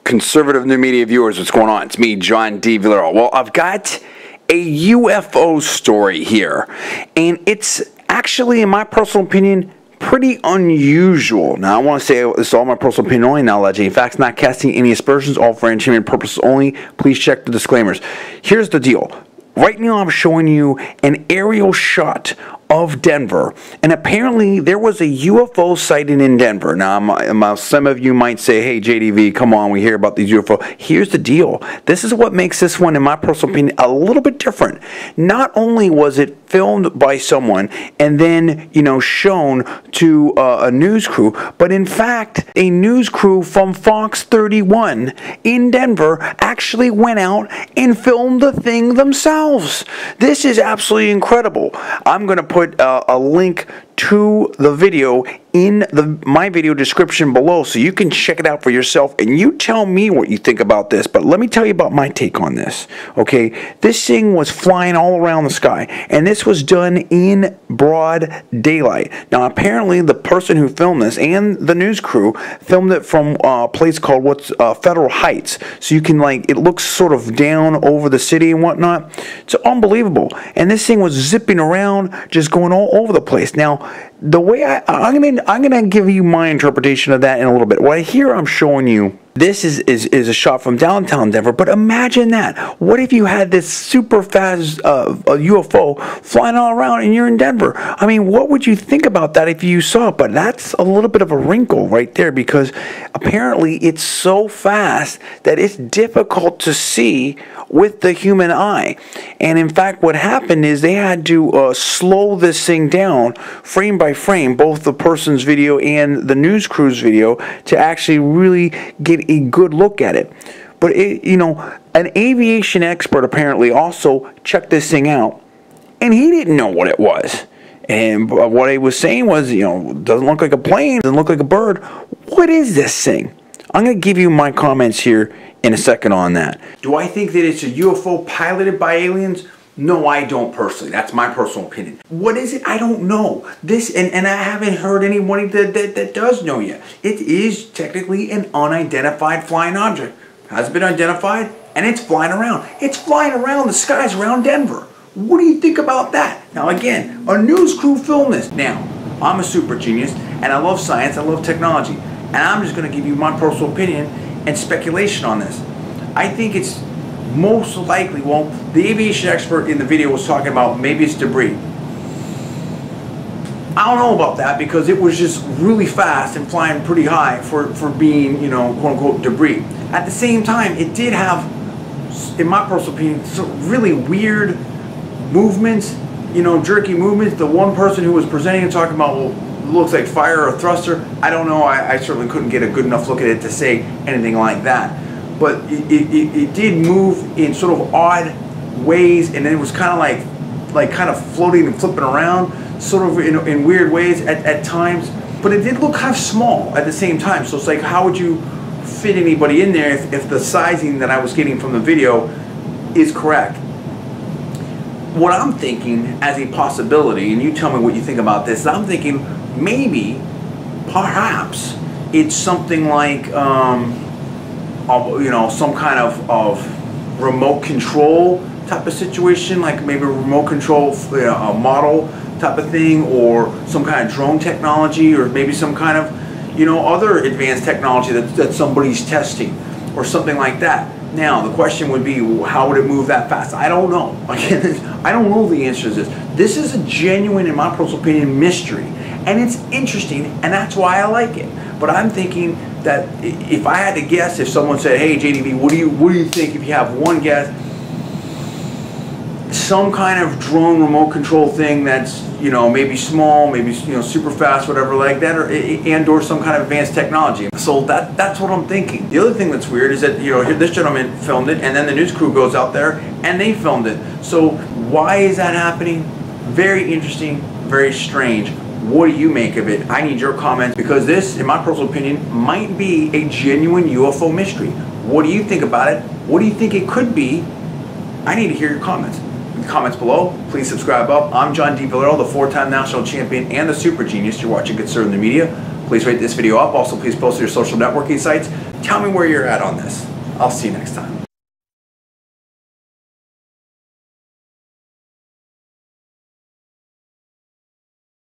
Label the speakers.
Speaker 1: conservative new media viewers, what's going on? It's me, John D. Villarreal. Well, I've got a UFO story here, and it's actually, in my personal opinion, pretty unusual. Now, I want to say this is all my personal opinion only, not alleging facts, not casting any aspersions, all for entertainment purposes only. Please check the disclaimers. Here's the deal. Right now, I'm showing you an aerial shot of Denver, and apparently there was a UFO sighting in Denver. Now, some of you might say, hey, JDV, come on, we hear about these UFO. Here's the deal. This is what makes this one, in my personal opinion, a little bit different. Not only was it filmed by someone and then, shown to a news crew, but in fact, a news crew from Fox 31 in Denver actually went out and filmed the thing themselves. This is absolutely incredible. I'm going to put a link to the video in my video description below so you can check it out for yourself and you tell me what you think about this. But let me tell you about my take on this. Okay, this thing was flying all around the sky, and this was done in broad daylight. Now, apparently the person who filmed this and the news crew filmed it from a place called Federal Heights, so you can, it looks sort of down over the city and whatnot. It's unbelievable. And this thing was zipping around, just going all over the place. Now, the way I'm gonna give you my interpretation of that in a little bit. Right here, I'm showing you. This is a shot from downtown Denver, but imagine that. What if you had this super fast UFO flying all around and you're in Denver? I mean, what would you think about that if you saw it? But that's a little bit of a wrinkle right there, because apparently it's so fast that it's difficult to see with the human eye. And in fact, what happened is they had to slow this thing down frame by frame, both the person's video and the news crew's video, to actually really get a good look at it. But an aviation expert apparently also checked this thing out, and he didn't know what it was. And what he was saying was, doesn't look like a plane, doesn't look like a bird. What is this thing? I'm going to give you my comments here in a second on that. Do I think that it's a UFO piloted by aliens? No, I don't personally. That's my personal opinion. What is it? I don't know. And I haven't heard anyone that does know yet. It is technically an unidentified flying object. Has been identified, and it's flying around. It's flying around the skies around Denver. What do you think about that? Now, again, a news crew filmed this. Now, I'm a super genius, and I love science, I love technology, and I'm just going to give you my personal opinion and speculation on this. I think it's most likely, well, the aviation expert in the video was talking about maybe it's debris. I don't know about that, because it was just really fast and flying pretty high for being, quote unquote, debris. At the same time, it did have, in my personal opinion, some really weird movements, jerky movements. The one person who was presenting and talking about, well, it looks like fire or thruster. I don't know. I certainly couldn't get a good enough look at it to say anything like that. But it did move in sort of odd ways, and then it was kind of floating and flipping around, sort of in weird ways at times. But it did look kind of small at the same time. So it's like, how would you fit anybody in there if the sizing that I was getting from the video is correct? What I'm thinking as a possibility, and you tell me what you think about this, I'm thinking maybe, perhaps, it's something like some kind of remote control type of situation, like maybe a remote control a model type of thing, or some kind of drone technology, or maybe some kind of other advanced technology that somebody's testing, or something like that. Now the question would be, how would it move that fast? I don't know. Again, I don't know the answer to this. This is a genuine, in my personal opinion, mystery, and it's interesting, and that's why I like it. But I'm thinking that if I had to guess, if someone said, hey, JDV, what do you think, if you have one guess, some kind of drone remote control thing that's, maybe small, maybe, super fast, whatever like that, or some kind of advanced technology. So that's what I'm thinking. The other thing that's weird is that, this gentleman filmed it, and then the news crew goes out there and they filmed it. So why is that happening? Very interesting, very strange. What do you make of it? I need your comments, because this, in my personal opinion, might be a genuine UFO mystery. What do you think about it? What do you think it could be? I need to hear your comments. In the comments below, please subscribe up. I'm John D. Villarreal, the 4-time national champion and the super genius. You're watching Conservative Media. Please rate this video up. Also, please post to your social networking sites. Tell me where you're at on this. I'll see you next time.